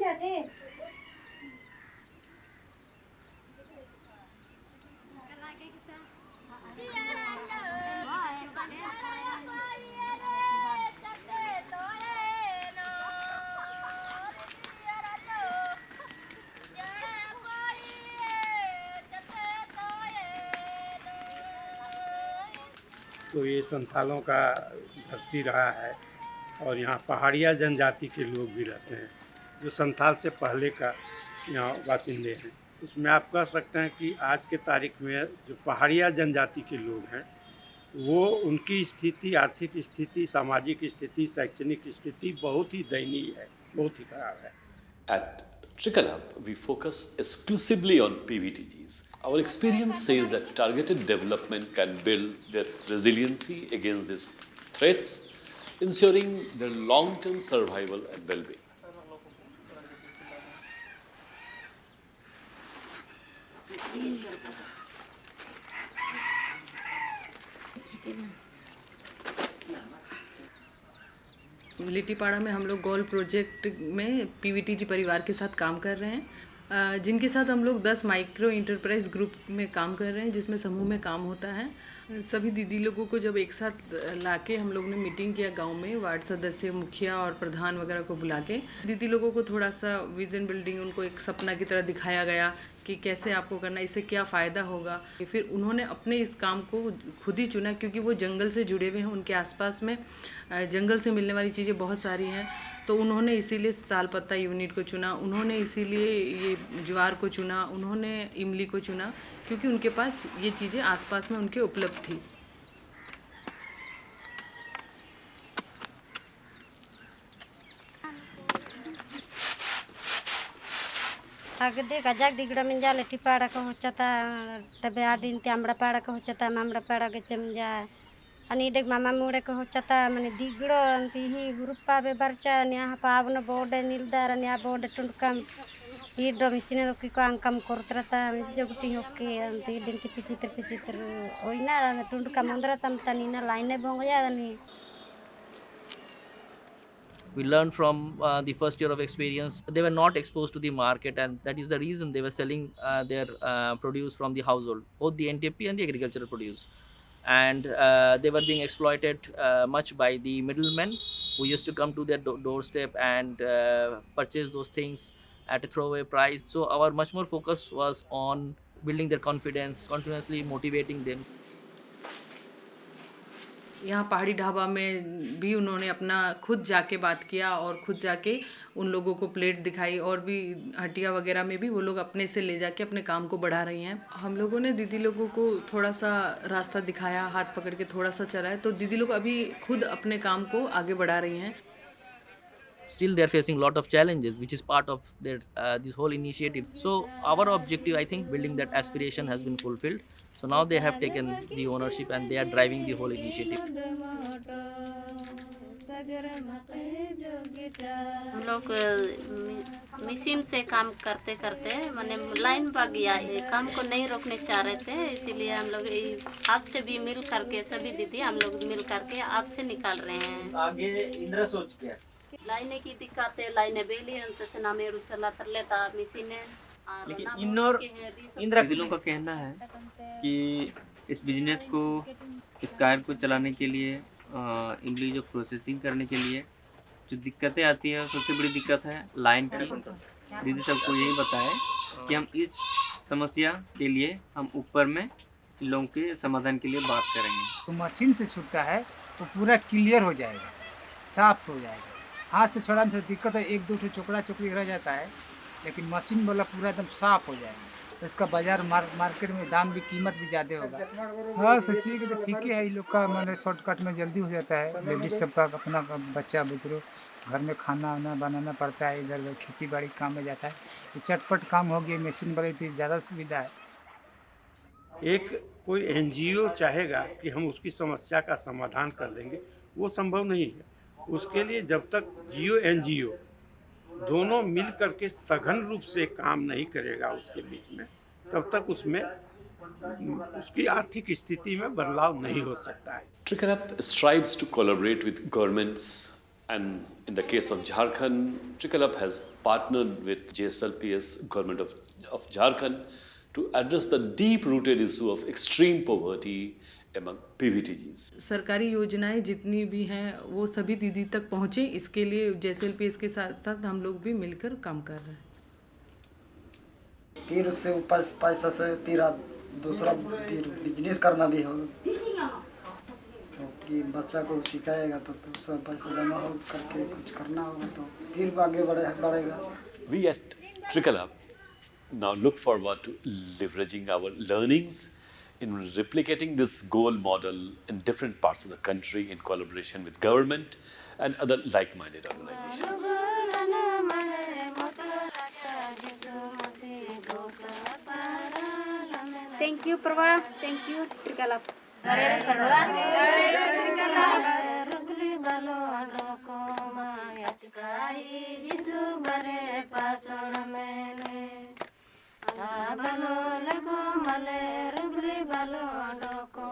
तो ये संथालों का धरती रहा है और यहाँ पहाड़िया जनजाति के लोग भी रहते हैं जो संथाल से पहले का यहाँ बासिंदे हैं। उसमें आप कह सकते हैं कि आज के तारीख में जो पहाड़िया जनजाति के लोग हैं वो उनकी स्थिति, आर्थिक स्थिति, सामाजिक स्थिति, शैक्षणिक स्थिति बहुत ही दयनीय है, बहुत ही खराब है। At Trikala, we focus exclusively on PVTGs. Our experience says that targeted development can build their resiliency against these threats, ensuring their long-term survival and well-being. Littipara में हम लोग गोल प्रोजेक्ट में पीवीटीजी परिवार के साथ काम कर रहे हैं, जिनके साथ हम लोग 10 माइक्रो इंटरप्राइज ग्रुप में काम कर रहे हैं, जिसमें समूह में काम होता है। सभी दीदी लोगों को जब एक साथ लाके हम लोग ने मीटिंग किया गांव में, वार्ड सदस्य, मुखिया और प्रधान वगैरह को बुला के दीदी लोगों को थोड़ा सा विजन बिल्डिंग, उनको एक सपना की तरह दिखाया गया कि कैसे आपको करना, इससे क्या फ़ायदा होगा। फिर उन्होंने अपने इस काम को खुद ही चुना, क्योंकि वो जंगल से जुड़े हुए हैं, उनके आसपास में जंगल से मिलने वाली चीज़ें बहुत सारी हैं, तो उन्होंने इसीलिए साल पत्ता यूनिट को चुना, उन्होंने इसीलिए ये ज्वार को चुना, उन्होंने इमली को चुना, क्योंकि उनके पास ये चीज़ें आसपास में उनके उपलब्ध थी। अगदी गजाक दिगड़ मिंजा लिट्टीपाड़ा को होचता तबे आदिन ताम्रपाड़ा को होचता माम्रपाड़ा के चमजा अनीडेक मामा मुड़े को होचता मने दिगड़ अंति ही ग्रुपा बे बरचा न्या पावन बोर्ड नीलदार न्या बोर्ड टुंडकम ईडो मिसिने रोकी को अंकम कोरत्रता जगटी होके अंति दिनती पिसितर ओइना टुंडकम मंदरा तम तनीना लाइने बोंगया दनी। We learned from the first year of experience. They were not exposed to the market, and that is the reason they were selling their produce from the household, both the NTP and the agricultural produce. And they were being exploited much by the middlemen who used to come to their doorstep and purchase those things at a throwaway price. So our much more focus was on building their confidence, continuously motivating them. यहाँ पहाड़ी ढाबा में भी उन्होंने अपना खुद जाके बात किया और खुद जाके उन लोगों को प्लेट दिखाई, और भी हटिया वगैरह में भी वो लोग अपने से ले जाके अपने काम को बढ़ा रही हैं। हम लोगों ने दीदी लोगों को थोड़ा सा रास्ता दिखाया, हाथ पकड़ के थोड़ा सा चलाया, तो दीदी लोग अभी खुद अपने काम को आगे बढ़ा रही हैं। Still they are facing a lot of challenges, which is part of their this whole initiative. So our objective, I think, building that aspiration has been fulfilled. So now they have taken the ownership and they are driving the whole initiative. हम लोग machine से काम करते करते माने line पा गया है, काम को नहीं रोकने चाह रहे थे, इसीलिए हम लोग हाथ से भी मिल करके सभी दीदी हम लोग मिल करके हाथ से निकाल रहे हैं। आगे इंद्र सोच क्या लाइने की दिक्कत है, लाइने बेली से ना मेरू चला कर लेता मशीन है। लेकिन इंद्र दिलों का कहना है कि इस बिजनेस को, इस कार्य को चलाने के लिए, इमली जो प्रोसेसिंग करने के लिए जो दिक्कतें आती है, सबसे बड़ी दिक्कत है लाइन की। दीदी सबको यही बताए कि हम इस समस्या के लिए हम ऊपर में इन लोगों के समाधान के लिए बात करेंगे। तो मशीन से छूटता है तो पूरा क्लियर हो जाएगा, साफ हो जाएगा। हाथ से छोड़ाने से दिक्कत है, एक दो ठो चोकड़ा चोकड़ी रह जाता है, लेकिन मशीन वाला पूरा एकदम साफ हो जाएगा। तो इसका बाजार मार्केट में दाम भी, कीमत भी ज़्यादा होगा। हाँ सोचिए कि तो ठीक ही है, ये लोग का मैंने शॉर्टकट में जल्दी हो जाता है। लेडीज सबका अपना बच्चा बुजुर्ग घर में खाना वाना बनाना पड़ता है, इधर उधर खेती बाड़ी काम में जाता है, ये चटपट काम हो गया। मशीन वाली थी ज़्यादा सुविधा है। एक कोई एनजीओ चाहेगा कि हम उसकी समस्या का समाधान कर देंगे, वो संभव नहीं है। उसके लिए जब तक जियो एनजीओ दोनों मिल करके सघन रूप से काम नहीं करेगा उसके बीच में, तब तक उसमें उसकी आर्थिक स्थिति में बदलाव नहीं हो सकता है। Trikala strives to collaborate with governments, And in the case of Jharkhand, Trickle Up has partnered with JSLPS, Government of Jharkhand, to address the deep-rooted issue of extreme poverty among PVTGs. सरकारी योजनाएं जितनी भी हैं वो सभी दीदी तक पहुँचे, इसके लिए JSLPS के साथ साथ हम लोग भी मिलकर काम कर रहे हैं। फिर उससे पैसा से फिर दूसरा फिर बिजनेस करना भी हो, कि बच्चा को सिखाएगा तो सब पैसा जमा हो करके कुछ करना होगा तो फिर आगे बढ़ेगा। We at Trickle Up now look forward to leveraging our learnings in replicating this goal model in different parts of the country in collaboration with government and other like-minded organizations. Thank you, Prabha. Thank you, Trickle Up. Balo lago male rugri balo doko